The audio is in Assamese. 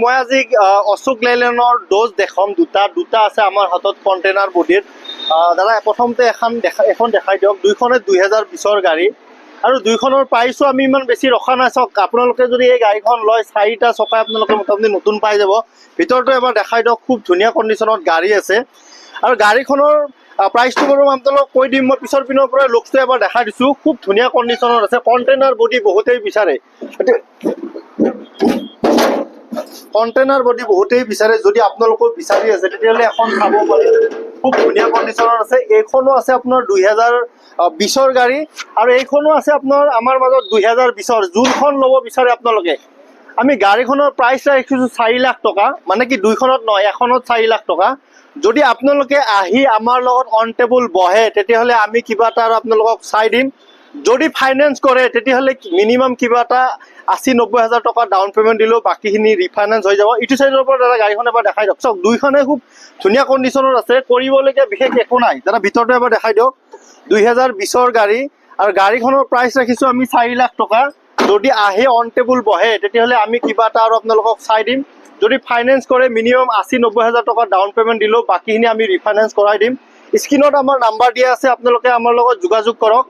মই আজি অশোক লেলেনৰ ড'জ দেখাম দুটা আছে আমাৰ হাতত কণ্টেইনাৰ বডিত। দাদা প্ৰথমতে এখন দেখাই দিয়ক। দুইখনে 2020ৰ গাড়ী আৰু দুইখনৰ প্ৰাইচো আমি ইমান বেছি ৰখা নাই। চাওক আপোনালোকে যদি এই গাড়ীখন লয় 4টা চকা আপোনালোকে মোটামুটি নতুন পাই যাব। ভিতৰতো এবাৰ দেখাই দিয়ক, খুব ধুনীয়া কণ্ডিশ্যনত গাড়ী আছে। আৰু গাড়ীখনৰ প্ৰাইচটো বাৰু আপোনালোকক কৈ দিম। মই পিছৰ পিনৰ পৰা লুকছটো এবাৰ দেখাই দিছোঁ। খুব ধুনীয়া কণ্ডিশ্যনত আছে। কণ্টেইনাৰ বডি বহুতেই বিচাৰে, কণ্টেইনাৰ বডি বহুতেই বিচাৰে। যদি আপোনালোকেও বিচাৰি আছে তেতিয়াহ'লে এখন চাব পাৰে। খুব ধুনীয়া কণ্ডিশ্যনত আছে। এইখনো আছে আপোনাৰ 2020ৰ গাড়ী আৰু এইখনো আছে আপোনাৰ আমাৰ মাজত 2020ৰ। যোনখন ল'ব বিচাৰে আপোনালোকে, আমি গাড়ীখনৰ প্ৰাইচ ৰাখিছোঁ 4 লাখ টকা, মানে কি দুইখনত নহয়, এখনত 4 লাখ টকা। যদি আপোনালোকে আহি আমাৰ লগত অন টেবুল বহে তেতিয়াহ'লে আমি কিবা এটা আৰু আপোনালোকক চাই দিম। যদি ফাইনেন্স কৰে তেতিয়াহ'লে মিনিমাম কিবা এটা 80-90 হাজাৰ টকা ডাউন পে'মেণ্ট দিলেও বাকীখিনি ৰিফাইনেন্স হৈ যাব। ইটো চাইডৰ পৰা দাদা গাড়ীখন এবাৰ দেখাই দিয়ক। চাওক দুইখনে খুব ধুনীয়া কণ্ডিশ্যনত আছে, কৰিবলগীয়া বিশেষ একো নাই। দাদা ভিতৰটো এবাৰ দেখাই দিয়ক। 2020ৰ গাড়ী আৰু গাড়ীখনৰ প্ৰাইচ ৰাখিছোঁ আমি 4 লাখ টকা। যদি আহে অন টেবুল বহে তেতিয়াহ'লে আমি কিবা এটা আৰু আপোনালোকক চাই দিম। যদি ফাইনেন্স কৰে মিনিমাম 80-90 হাজাৰ টকা ডাউন পে'মেণ্ট দিলেও বাকীখিনি আমি ৰিফাইনেন্স কৰাই দিম। স্ক্ৰীণত আমাৰ নাম্বাৰ দিয়া আছে, আপোনালোকে আমাৰ লগত যোগাযোগ কৰক।